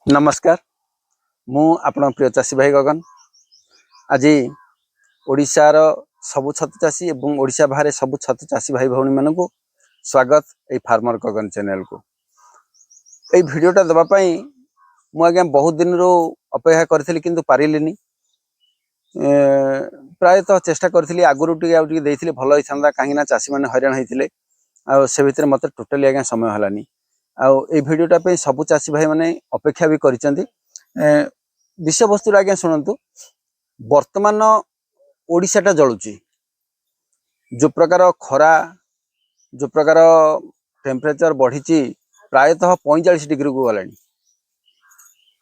नमस्कार मु आपण प्रिय चाषी भाई गगन आज ओडिशार सबु छतु चाषी एवं ओडिशा बाहर सबु छतु चाषी भाई भौणी मान को स्वागत ए फार्मर गगन चैनल को ए भिडियोटा देवाई मु आज्ञा बहुत दिन रो अपेक्षा करी किंतु पारिलिनी प्रायतः चेष्टा करी आगुरी टे भल होता कहीं चाषी मैंने हैरान होते से भितर मत टोटाली आज्ञा समय हलानी आई भिडियोटा पे सबु चाषी भाई मैंने अपेक्षा भी करिसेंती विषय वस्तु आज्ञा शुणु वर्तमान ओडिशाटा जलुची जो प्रकार खरा जो प्रकार टेम्परेचर बढ़ी प्रायतः 45 डिग्री को गला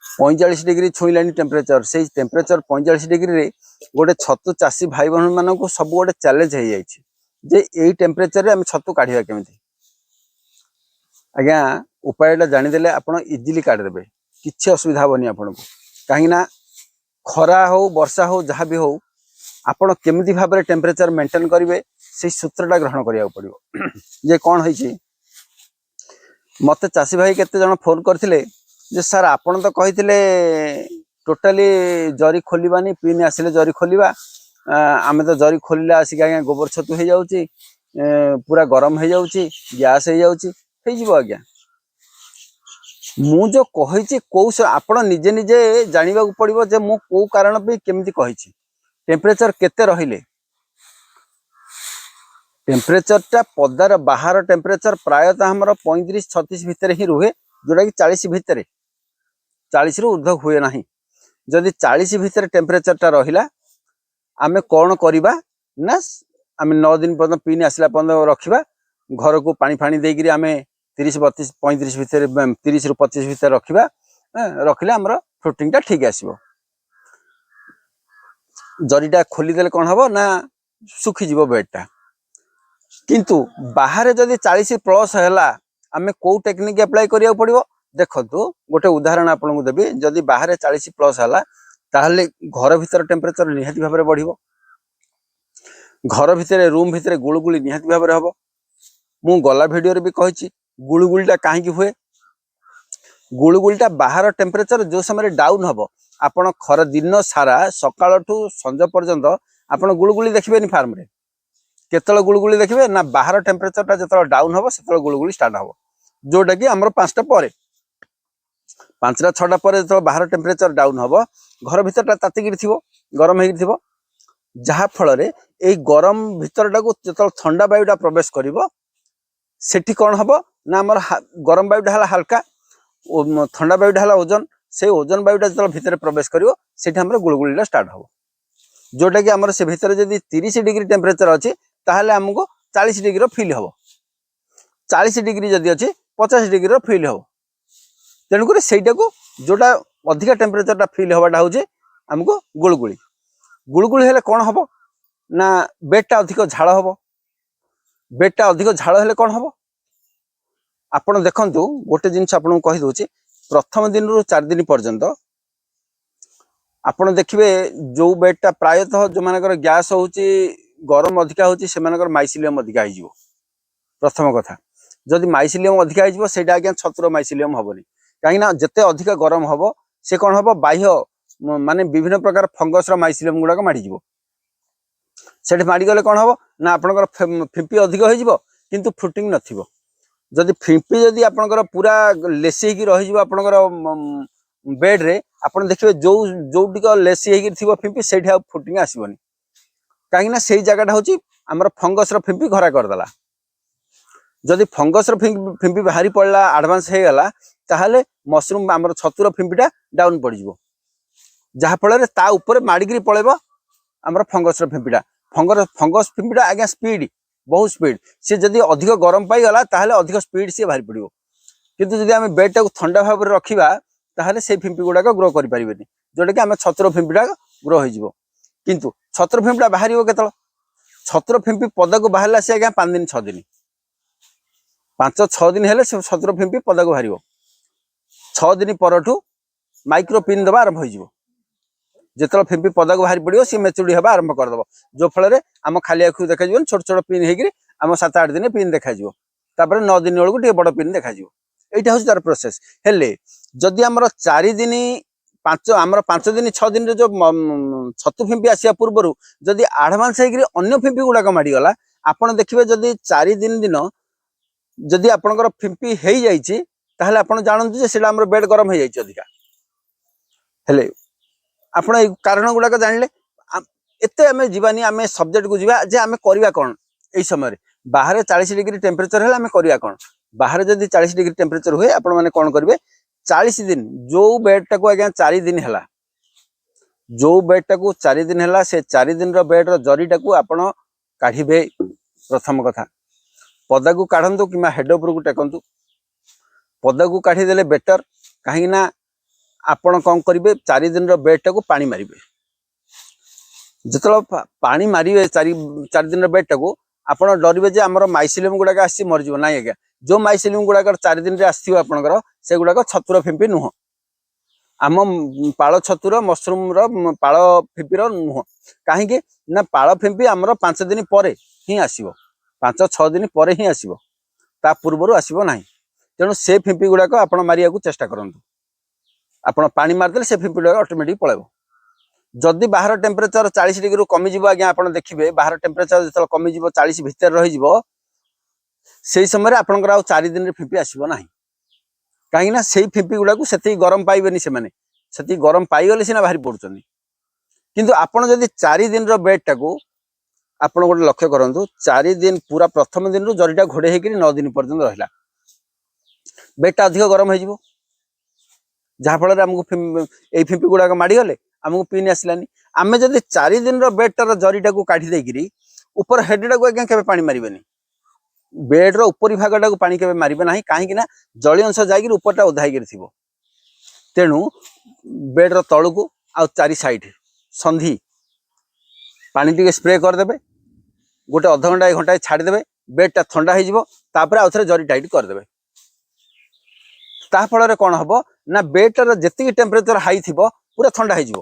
45 डिग्री छुईला टेम्परेचर से टेम्परेचर 45 डिग्री रे गोटे छतु चाषी भाई बहन मान को सब गोटे चैलेंज हो जाए टेम्परेचर रे आम छतु काढ़ा केमिति आज्ञा उपायटा जानीदे आप इजिली काढ़ीदेवे किसी असुविधा हेनी आपन को कहीं खरा हो वर्षा हो जहाँ भी हो आपण केमिति भाव में टेम्परेचर मेंटेन करेंगे से सूत्रटा ग्रहण करा पड़ो जे कौन है मत चाषी भाई केते जन फोन करते जे सर आपण तो कही टोटाली जरी खोलवानी पिन आसिले जरी खोलिबा आमे तो जरी खोलिले आसिक आज्ञा गोबर छतु हो जाउची पूरा गरम हो जाउची गैस हो जाउची आज्ञा मु जो कही कौ आपण निजे निजे जानवा पड़ो जे मु कौ कारण पे केमिति कही टेम्परेचर केते रहिले टेम्परेचर टा पदार बाहर टेम्परेचर प्रायतः हमर 35-36 भितर ही रुहे जोटा कि 40 भितर 40 रु ऊर्ध्व हुए नाही जदि 40 भितर टेम्परेचर टा रहिला आमे कौन करिबा ना आमे 9 दिन पर्यंत पिन आसला पर्यंत रखिबा घर को पानी फाणी देकरी आमे 30-32-35 भितर 30 रु 25 भितर रखिबा रखिले हमर फ्रुटिंग टा ठीक आसीबो जरीटा खोली देले कोन हबो ना सुखी जीवो बेडटा किंतु बाहर जदि 40 प्लस हैला आमे को टेक्निक अप्लाई करिया पड़िबो देखंतु गोटे उदाहरण आपन को देबी जदि बाहर 40 प्लस हैला ताहले घर भीतर टेम्परेचर निहाती भाबरे बढ़िबो घर भीतर रूम भीतर गुळगुळी निहाती भाबरे हबो मु गला वीडियो रे भी कहिछि गुळगुळीटा काहे की हुए गुळगुळीटा बाहर टेम्परेचर जो समय डाउन हबो आपण खर दिन सारा सकाळ ठू संज पर्यंत आपण गुळगुळी देखिबेनी फार्म रे केतल गुळगुळी देखिबे ना बाहर टेम्परेचर टा जतल डाउन हबो सेतल गुळगुळी स्टार्ट हबो जोटा कि हमर 5टा परे 5टा 6टा परे जतल बाहर टेम्परेचर डाउन हबो घर भीतर टा ताती गिर थिबो गरम हेगिर थिबो जहा फल रे एई गरम भीतर टा को जतल ठंडा वायुटा प्रवेश करिवो सेठी कौन हम ना आम गरम वायुटा है हल्का ठंडा वायुटा है ओजन से ओजन वायुटा जो भितर प्रवेश करिवो सेठी हमर गुळगुळीटा स्टार्ट हो जोटा कि आमर से भितर जदि 30 डिग्री टेम्परेचर अच्छी ताहले हमको 40 डिग्री फील हम 40 डिग्री जदि अच्छी 50 डिग्री फील हम तेणुक सेटा को जोटा अधिका टेम्परेचर फील हवाटा हूँ आमको गुळगुळी गुळगुळी हेले कौन हम ना बेडटा अधिक झाड़ हम बेडटा अधिक झाड़ हेले कौन हम आपण देखंतु गोटे जिनस आपन कहि दोछि प्रथम दिन रु 4 दिन पर्यंत आपण देखिबे जो बेडटा प्रायतः जो मानकर गैस होउछि गरम अधिका होउछि से मानकर माइसिलियम अधिका हिजिवो प्रथम कथा जदि माइसिलियम अधिका हिजिवो सेटा आज्ञा छत्र माइसिलियम हबनी काहे ना जते अधिका गरम हबो से कोन हबो बाह्य माने विभिन्न प्रकार फंगस रा माइसिलियम गुडा को माडी जिवो सेठी माडी गले कोन हबो ना आपनकर फिंपी अधिक हो जिवो किंतु फ्रुटिंग नथिबो जदि फिंपी जदि आपनकर पूरा लेसी की रहि जिवो आपनकर बेड रे आपण देखिबे जो जोटिक लेसी हेकी थिबो फिंपी सेठी आ फ्रुटिंग आसीबोनी काहे ना सेही जगहटा होची हमर फंगस रा फिंपी घरा कर दला जदि फंगस रा फिंपी बाहरी पड़ला एडवांस हे गला ताहाले मशरूम हमर छतुर फिंपीटा डाउन पड़ जिवो जहा फल रे ता ऊपर माडीगिरी पळेबो हमर फंगस रा फिंपीटा फंगस फिंपीटा आज्ञा स्पीड बहुत स्पीड सी जदि अधिक गरम पाई गला ताहले अधिक स्पीड सी बाहरी पड़िबो किंतु जदि आमे बेडटा को ठंडा भाव रे रखिबा ताहले से फिंपी गुडा ग्रो करि परिबेनी जोटा कि आमे छत्र फिंपीटा ग्रो हो जिवो किंतु छत्र फिंपीटा बाहरिबो केतल छत्र फिंपी पदा को बाहरला से आज्ञा 5 दिन 6 दिन 5-6 दिन हेले से छत्र फिंपी पदा को बाहरिबो 6 दिन परठू माइक्रो पिन दबा आरंभ हो जिवो जितल फिंपी पदा को बाहरी पड़ो सी मेचुरी हवा आरंभ करदेव जो फल आम खाली आखु देखा छोट छोट पिन होगी आम 7-8 दिन पिन देखा 9 दिन बेलू बड़ पिन देखा এইটা हूँ तार प्रोसेस हेले जदि आमर 4 दिन 5 दिन 6 दिन जो छतु फिंपी आसिया पूर्व जदि आडभांस अन्य फिंपी गुड़ाक माड़गला आपड़ देखिए जदि 4 दिन दिन जदि आपंकर फिंपी हो जाए आप जानते से बेड गरम हो जाए अधिका हेले आपण कारण गुड़ाक जानले एते आम जीवानी आम सब्जेक्ट को जीवा जे आम करवा कौन यही समय बाहर 40 डिग्री टेम्परेचर है आम करवा कौन बाहर जदि 40 डिग्री टेम्परेचर हुए आपण मैंने कौन करेंगे 40 दिन जो बेड टाक आज्ञा 4 दिन है जो बेड टाक 4 दिन है से 4 दिन बेड जरी टाक आपण काढ़े प्रथम कथा पदा को काढ़ु कि हेड उपर को टेकतु पदा को काढ़ीदे बेटर कहीं आपण कौन करेंगे 4 दिन बेड टाक पानी मारे जो पानी मारे 4 दिन बेड टाक आप डरवे जे आमर माइसिलियम गुड़ाक आसी मरज ना आज्ञा जो माइसिलियम गुड़ाक 4 दिन में आसो आपंकर से गुड़ाक छतुर फिंपी नुह आम पाଳ छतुर मसरूम पाଳ फिंपीर नुह कहीं ना पाଳ फिंपी आमर 5 दिन पर ही आसो 5-6 दिन पर ही आसो ता पूर्वर आसो ना तेणु से फिंपी गुड़ाक आप मारिया चेष्टा करूँ आप पानी मारिदे से फिंपी गुड़ाक ऑटोमेटिक पलैब जदि बाहर टेम्परेचर 40 डिग्री कमिज आज्ञा आप देखिए बाहर टेम्परेचर जो कमिज 40 भितर रही समय आपंकर आउ 4 दिन फिंपी आसो ना कहीं से फिंपी गुड़ाक से गरम पाइबे से गरम पाइगले सीना बाहरी पड़ुं किंतु आपड़ जदि 4 दिन बेड टाक आप गोटे लक्ष्य करूँ 4 दिन पूरा प्रथम दिन रू जरीटा घोड़े होकर 9 दिन पर्यटन रहा बेडटा अधिक गरम हो जहाँफल आमको यही फिंपी गुड़ाक माड़गले आमको पिन आसलानी आम जब 4 दिन बेडटार जरीटा को काढ़ी देकरी ऊपर हेडटा को आज्ञा के पानी मारे बेड्र उपरी भागटा को पानी के मारे ना कहीं जली अंश जाकर उपरटा ओधा थी तेणु बेड्र तलू को आ 4 साइड संधि पानी टी स्प्रे करदे गोटे अध घंटा 1 घंटा छाड़ीदे बेडटा ठंडा होपर आउ थे जरी टाइट करदे फल कौन हम ना बेडटार जी टेम्परेचर हाई थी पूरा ठंडा हो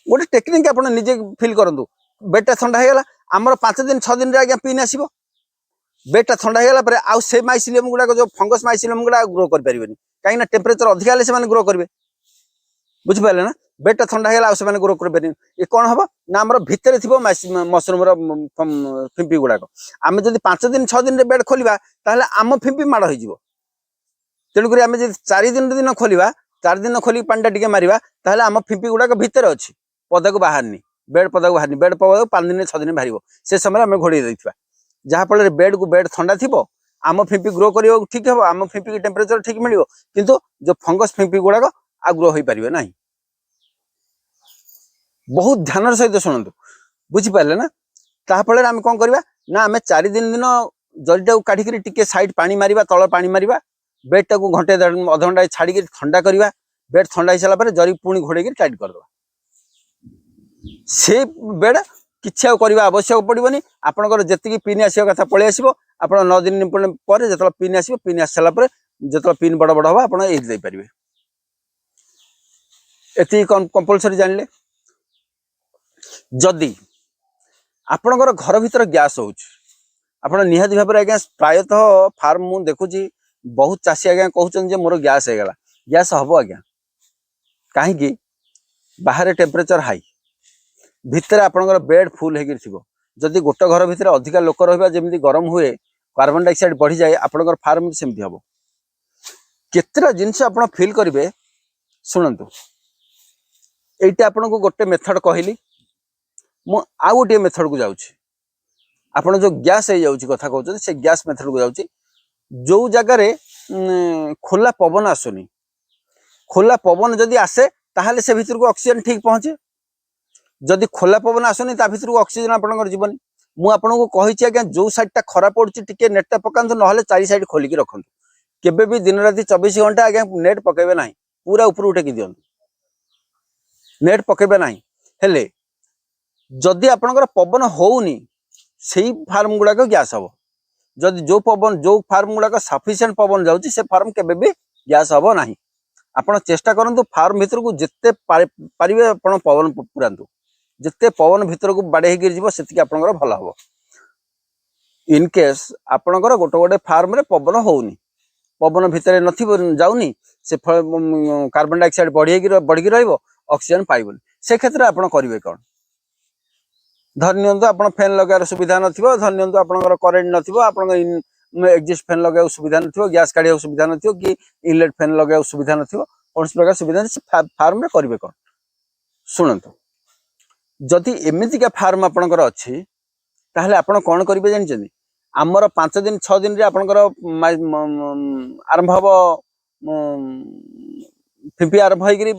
गोटे टेक्निक आप निजे फिल करूँ बेडटा ठंडा होगा आमर 5 दिन 6 दिन आज्ञा पिन आसो बेडटा ठंडा होगा आउ से माइसिलियम गुड़ाक जो फंगस माइसिलियम गुड़ा ग्रो कर कहीं टेम्परेचर अधिका से ग्रो करेंगे बुझिपारे ना बेडटा ठंडा होगा से ग्रो कर ये कौन हम ना आम भितर थी मसरूम फिंपी गुड़ाक आम जब 5 दिन 6 दिन बेड खोलिया आम फिंपी माड़ हो तेणुक आम जब 4 दिन खोलिया 4 दिन खोलिक पानी टे मारिया आम फिंपी गुड़ाक भितर अच्छी पदा को बाहरनी बेड पदा को बाहरनी बेड पदा 5 दिन 6 दिन बाहर से समय आम घोड़े देता जहाँफल बेड को बेड ठंडा थी आम फिंपी ग्रो कर ठीक हम आम फिंपी की टेम्परेचर ठीक मिल किंतु जो फंगस फिंपी गुड़ाक आ ग्रो हो पारे ना बहुत ध्यान सहित शुणु बुझिपारे ना ताफल आम कौन करवा ना आम 4 दिन जरीटा को काढ़ी टे साइड पानी मारिबा तल पानी मारिबा बेडटा को घंटे अध घंटा छाड़ी ठंडा करवा बेड ठंडा हो सारापर जरी पुणी घोड़े टाइट करदे से बेड किसी आवश्यक पड़ोनी आपंकर जी पिन आसा कथा पलि आसो आप 9 दिन पर जो पिन आस पिन आस सारापर जो पिन बड़ बड़ हम आप पारे ये कंपलसरी जानले जदि आपणकर घर भीतर गैस हो निहाती भाव में आज्ञा प्रायतः फार्म मु देखुची बहुत चाषी आज्ञा कहते मोर गैस होगला गैस हम आज्ञा कहीं बाहर टेम्परेचर हाई भितर आपणकर बेड फुल हो जदि गोटे घर भितर अधिका लोक रहा जमी गरम हुए कार्बन डाइऑक्साइड बढ़ी जाए आपणकर फार्म सेमती हम केतटा जिनस आप फिल करेंगे शुणु ये आपन को गोटे मेथड कहली मु आउ गोटे मेथड को जाऊँगी आपड़ जो गैस हो जाऊँगी कथा कहते से गैस मेथड को जाऊँगी जो जगार खोला पवन आसुनी खोला पवन जदि आसे ताहले से भितर को ऑक्सीजन ठीक पहुँचे जदि खोला पवन आसुनी ता भितर को ऑक्सीजन आपंकर जीवन मु आपन को कही आज्ञा जो साइडटा खरा पड़ुची टिके नेटटा पकातु ना 4 साइड खोलिक रखु केबे भी दिन राति 24 घंटा आज्ञा नेट पकेबे ना पूरा ऊपर उठेकी दियंतु नेट पकेबे ना हेले जदि आपंकर पवन होउनी सेही फार्म गुड़ाक गैस हम जदि जो पवन जो फार्म गुड़ाक सफिशिएंट पवन जाउची से फार्म केबे भी गैस हम ना आप चेष्टा करूँ फार्म भीतर को जिते पारे आप पवन पुरातु जिते पवन भीतर को बाड़े होकर जीव से आपंकर भल हम इन केस आपणकर गोटे गोटे फार्म रे पवन होउनी पवन भितर नथिबो जाउनी से कार्बन डाइऑक्साइड बढ़ी रहिबो ऑक्सीजन पाइबोनी से क्षेत्र आपण करिवे कोन धरनियंतु आपण फैन लगार सुविधा नथिबो धरनियंतु आपणकर करेंट नथिबो आपण एग्जिस्ट फैन लगा सुविधा नथिबो गैस काढिया सुविधा नथिबो कि इनलेट फैन लगा सुविधा नथिबो कौन प्रकार सुविधा फार्म रे करिवे कोन सुनंतु जदि एमितिका फार्म आपणकर अछि ताहले आपण कोन करिवे जानिछथि आमर 5 दिन 6 दिन रे आपणकर आरंभ हबो फिपी आरंभ होइकरी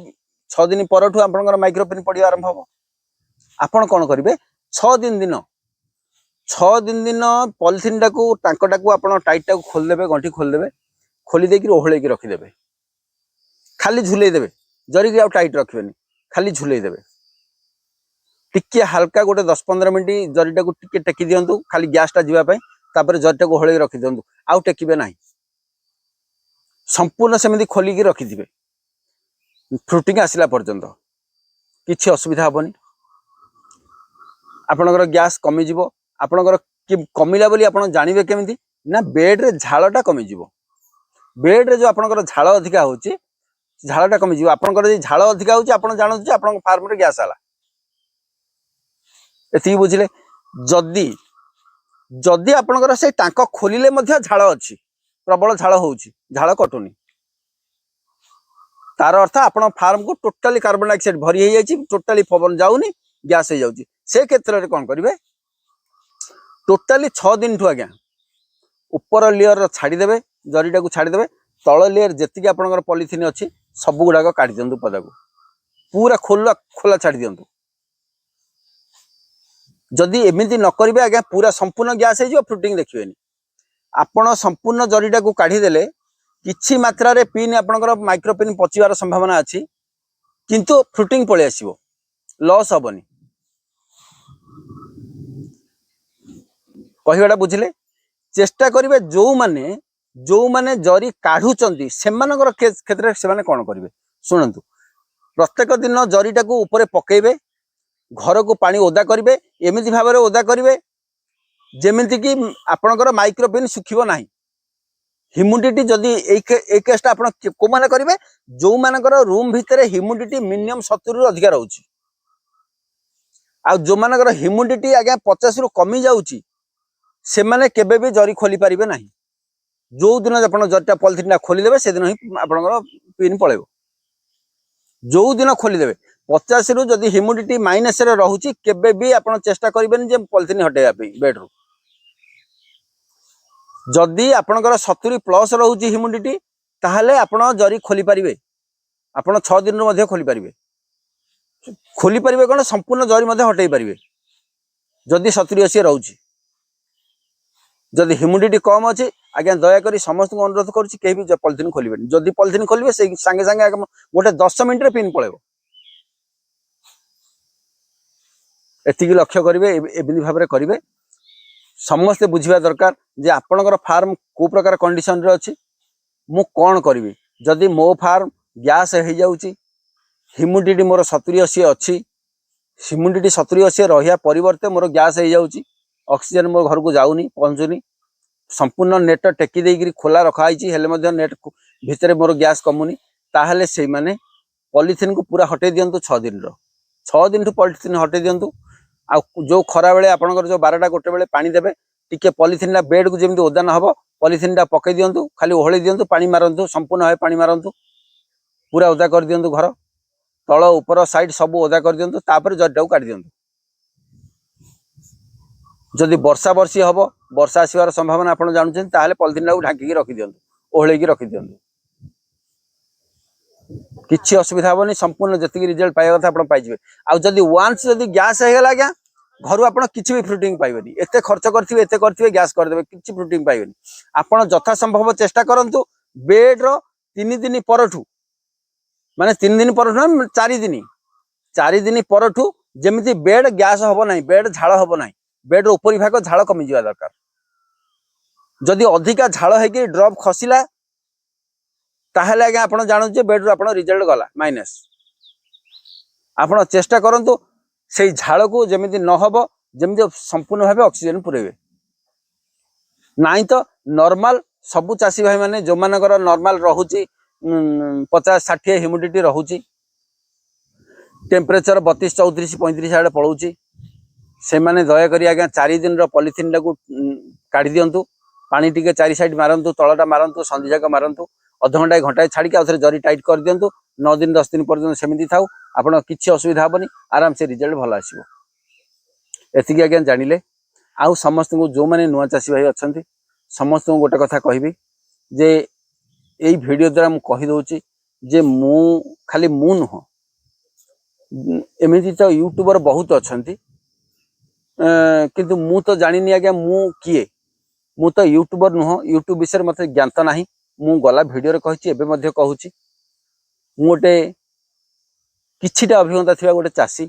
6 दिन परठू आपणकर माइक्रोपिन पडियो आरंभ हबो आपण कोन करिवे 6 दिन पॉलिथिन टाकू टांकटाकू आपण टाइट टाकू खोल देबे गंठी खोल देबे खोली देकी ओहळे की रखि देबे खाली झुलै देबे जरी की आ टाइट रखिबेनी खाली झुलै देबे टिके हल्का गोटे 10-15 मिनिट जरीटाकू टिके टेकी दियंतु खाली गैस टा जीवा पई तापर जरीटाकू ओहळे रखि दियंतु आउ टेकीबे नाही संपूर्ण सेमिति खोली की रखि दिबे फ्रुटिंग आसिला पर्यंत किछि असुविधा हबनी आपणकर गैस कमी जीवो आपणकर कमिला बोली आपण जानिबे केमिति ना बेड रे झाळटा कमी जीवो बेड रे जो आपणकर झाळ अधिका होची झाळटा कमी जीवो आपणकर जे झाळ अधिका होची आपण जानो जे आपण फार्म रे गैस आला एति बुझिले जदी जदी आपणकर से टांक खोलिले मध्ये झाळ अछि प्रबल झाळ होउची झाळ कटुनी तार अर्थ आपण फार्म को टोटली कार्बन डाइऑक्साइड भरी हे जायछि टोटली पवन जाउनी गैस हे जाउची से क्षेत्र रे कोन करिवे टोटली 6 दिन ठु आज्ञा ऊपर लेयर छाड़ी देबे जरीटा को छाड़ी देबे तळ लेयर जेतिक आपणकर पॉलिथिन अछि सब गुडा को काटी दियंतु पदा को पूरा खोला छाड़ी दियंतु जदि एमिति न करिवे आज्ञा पूरा संपूर्ण गैस हे जो फ्रुटिंग देखिबेनी आपण संपूर्ण जरीटा को काढी देले किछि मात्रा रे पिन आपणकर माइक्रोपिन पचिवार संभावना अछि किंतु फ्रुटिंग पळे आसीबो लॉस हबनी कहिवाटा बुझिले चेष्टा करिवे जो माने जरी काढुचंती सेमानकर क्षेत्र से माने कोन करिवे सुनंतु प्रत्येक दिन जरीटा को ऊपर पकेइबे घर को पानी ओदा करिवे एमिति भाबरे ओदा करिवे जेमिति कि आपणकर माइक्रोपिन सुखिबो नाही ह्यूमिडिटी जदी एक केसटा आपण को माने करिवे जो मानकर रूम भितरे ह्यूमिडिटी मिनिमम 70 रु अधिक रहउची आ जो मानकर ह्यूमिडिटी आज्ञा 50 रु कमी जाउची से माने केबे भी जरी खोली पारिबे नाही जो दिन आपण जरीटा पॉलिथिन खोली देबे से दिन ही आपणकर पिन पळेबो जो दिन खोली देबे 50 रु जदी ह्यूमिडिटी माइनस रे रहउची केबे भी आपण चेष्टा करिबेन जे पॉलिथिन हटेया पे बेड रु जदी आपणकर 70 प्लस रहउची ह्यूमिडिटी ताहले आपण जरी खोली पारिबे आपण 6 दिन रो मध्ये खोली पारिबे कोन संपूर्ण जरी मध्ये हटेई पारिबे जदी 70-80 रहउची जदि ह्यूमिडिटी कम अच्छे आज्ञा दया करी समस्त को अनुरोध करुच्ची केही भी पॉलिथिन खोलिबेनी जदि पॉलिथिन खोलिबे से संगे संगे गोटे 10 मिनिट रे पिन पळेबो एतिकी लक्ष्य करिवे एबिधि भाबरे करिवे समस्त बुझिबा दरकार जे आपणकर फार्म को प्रकार कंडीशन रे अछि मु कोन करिवि जदि मो फार्म गैस हे जाउची ह्यूमिडिटी मोर 70-80 अछि ह्यूमिडिटी 70-80 रहिया परिवर्ते मोर गैस हे जाउची ऑक्सीजन मोर घर को जाउनी पहुंचुनी संपूर्ण नेट टेकी देइकरी खोला रखा आइची हेले मध्ये नेट भितरे मोर गैस कमुनी ताहले सेई माने पॉलिथिन को पूरा हटे दियंतु 6 दिन रो 6 दिन ठु पॉलिथिन हटे दियंतु आ जो खरा बेले आपनकर जो 12टा गोटे बेले पानी देबे टिके पॉलिथिन ना बेड को जेमति ओदा न हबो पॉलिथिन टा पके दियंतु खाली ओहळे दियंतु पानी मारंतु संपूर्ण है पानी मारंतु पूरा ओदा कर दियंतु घर तळ ऊपर साइड सब ओदा कर दियंतु तापर जड्डा को काट दियंतु जदि वर्षा वर्षी हबो वर्षा आसीबार संभावना आपण जानुछन ताहले पॉलिथिन टा को ढांकी की रखि दियंतु ओहळे की रखि दियंतु किछि असुविधा हबनी संपूर्ण जति रिजल्ट पाइबा कथा आपण पाइजिबे आ जदि वांस जदि गैस हे गेला गया घर आपण किछि भी फ्रुटिंग पाइबेनी एते खर्च करथिबे गैस कर देबे किछि फ्रुटिंग पाइबेनी आपण जथा संभव चेष्टा करंतु बेड रो 3 दिन परठू माने 3 दिन परठू 4 दिन परठू जेमिति बेड गैस हबो नाही बेड झाळ हबो नाही बेड रो ऊपरी भाग झाळ कमी जिवा दरकार जदि अधिका झाळ हे कि ड्रॉप खसिला ताहले आगे आपण जानु जे बेड रो आपण रिजल्ट गला माइनस आपण चेष्टा करंतु सेई झाळ को जेमिति न हबो जेमिति संपूर्ण भाबे ऑक्सीजन पुरेबे नाई तो नॉर्मल सबु चाषी भाई माने जो मानकर नॉर्मल रहुची 50-60 ह्यूमिडिटी रहुची टेम्परेचर 32-34-35 आड़े पलाऊची से माने दयाकोरी आज्ञा 4 दिन पॉलिथिन टाकू काढ़ी दिंतु पानी टिके 4 साइड मारंतु तलटा मारंतु संधि जाक मारंतु अध घंटा घंटा छाड़ी आउ थे जरी टाइट कर दिंतु 9 दिन 10 दिन पर्यटन सेमती थाउ आपण किसी असुविधा हेनी आराम से रिजल्ट भल आसो एतिक आज्ञा जानिले आउ समस्त को जो माने नुआ चाषी भाई अच्छा समस्त को गोटे कथा कहबी जे यही वीडियो द्वारा मुझे कहीदे जे मु खाली मु नुह एमती तो यूट्यूबर बहुत अच्छा किंतु मु तो जानी आज्ञा मु किए मु तो यूट्यूबर नुह यूट्यूब विषय मत ज्ञात ना मु गला वीडियो कही कहूँ गोटे किछिटा अभिज्ञता थी गोटे चाषी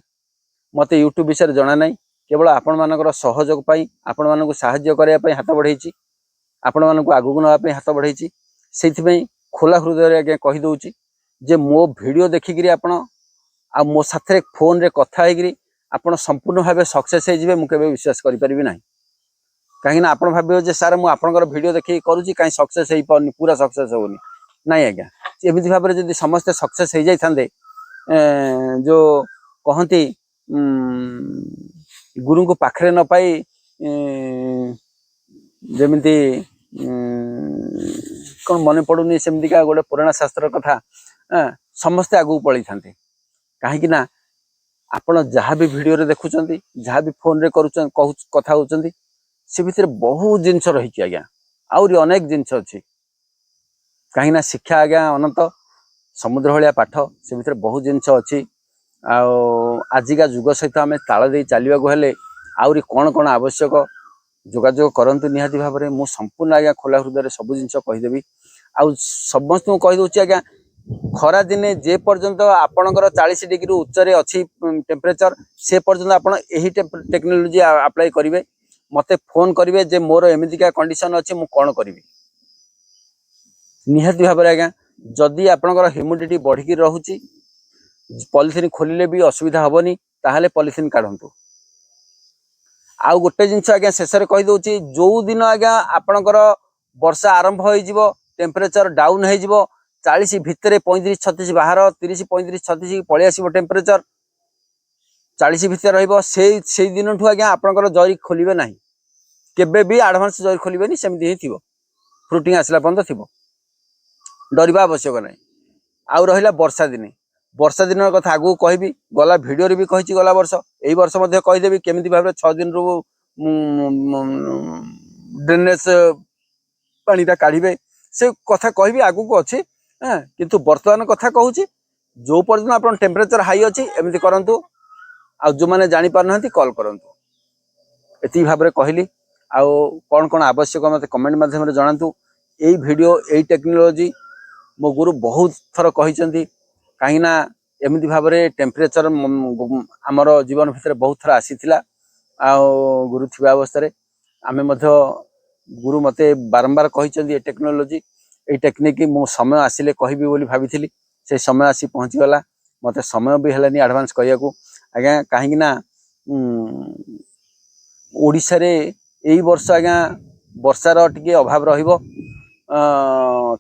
मत यूट्यूब विषय जना ना केवल आपण मानकर सहयोग पाई आपण मानक साहाय्य करने हाथ बढ़ाई आपण मानक आगू नापी हाथ बढ़ाई से खोला हृदय आज्ञा कहीदे जे मो वीडियो देखिकी आपण आ मो साथे फोन रे कथा होगी आपण संपूर्ण भाव सक्सेस हो मुझे विश्वास करें ना कहीं आप भावे सार मुझे आपंकर वीडियो देखिए करुँची कहीं सक्सेस हो पानी पूरा सक्सेस होनी ना आज्ञा एमती भाव में जब समस्ते सक्सेस हो जाते जो कहती गुरु को पाखरे न पाई जमिति कौन मन पड़ुनी सेमतिका गोटे पुराण शास्त्र कथा समस्ते आगू पलि था कहीं आपण जहाँ भी वीडियो रे देखुं जहाँ भी फोन रे कथा होती से भितर बहुत जिनस रही आज्ञा आहरी अनेक जिनस अच्छी कहीं शिक्षा आज्ञा अनंत समुद्र भाया पाठ से भितर बहुत जिनस अच्छी आजिका जुग सहित आम ताल दे चलने हेले आहरी कौन कौन आवश्यक जोगाजोग करंतु निहाती भाव में मुझ संपूर्ण आज्ञा खोला हृदय सब जिन कहीदेवी आउ समस्त को कहीदे आज्ञा खरा दिने जे पर्यंत आपणकर 40 डिग्री उच्चरे अच्छी टेम्परेचर से पर्यंत आप टेक्नोलोजी अप्लाई करेंगे मते फोन करेंगे जे मोर एमतीका कंडीशन अच्छी मु कौन करी निहाती भाव में आज्ञा जदि आपणकर ह्यूमिडिटी बढ़िकी रहुची पॉलिथिन खोलिले भी असुविधा हेनी ताहले पॉलिथिन काढंतु आउ गोटे जिनस आज्ञा शेष में कहीदे जो दिन आज्ञा आपणकर वर्षा आरंभ हो टेम्परेचर डाउन हो 40 भितर 35-36 बाहर 30-35-36 पलि आसो टेम्परेचर 40 भितर रही दिन ठू आज्ञा आपणकर जरी खोलिबे नहीं केबे भी आडभांस जरी खोलिबेनी सेमती ही थिबो फ्रुटिंग आसला पर्यंत थिबो डरवा आवश्यक नहीं आउ रहिला वर्षा दिन कथा आगू कहबी गला वीडियो रे भी कही गला वर्ष यही वर्ष कहीदेवी केमी भाव 6 दिन रु ड्रेनेज पानीटा काढ़े से कथा कहबी आगू को अच्छी किंतु वर्तमान कथा कहूँ जो पर्यटन आप टेम्परेचर हाई अच्छी एमती करूँ आ जो मैंने जापर ना कल करूँ ये भाव में कहली आउ कौन कौन आवश्यक मत कमेंट माध्यम जनातु यही वीडियो यही टेक्नोलोजी मो गुरु बहुत थर कही कहीं एमती भाव में टेम्परेचर आमर जीवन भितर बहुत थर आसीला गुरु थी अवस्था आमे गुरु मते बारंबार कही टेक्नोलोजी ये टेक्निक मो समय आसिले कहबी बोली भाभी से समय आसी पहुँचीगला मत समय भी है एडवांस कहया आज्ञा कहीं ओडिशा रे यही वर्ष आज्ञा वर्षार टिके अभाव रहिबो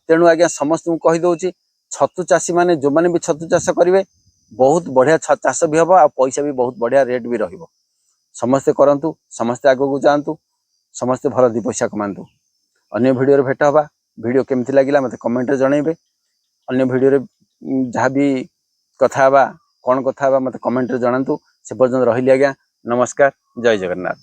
तेणु आज्ञा समस्त को कहीदे छतु चाषी माने जो माने भी छतु चाष करेंगे बहुत बढ़िया चाष भी हम आ पैसा भी बहुत बढ़िया रेट भी रहिबो समस्ते करंतु समस्ते आगो को जातु समस्ते भल 2 पैसा कमातु अन्य वीडियो रे भेट हवा वीडियो केमती लगिला मते कमेंट रे जणैबे अन्य वीडियो रे जहाँ भी कथा हवा कौन कथा हवा मते कमेंट रे जणातु से पर्यंत रहिली आज्ञा नमस्कार जय जगन्नाथ।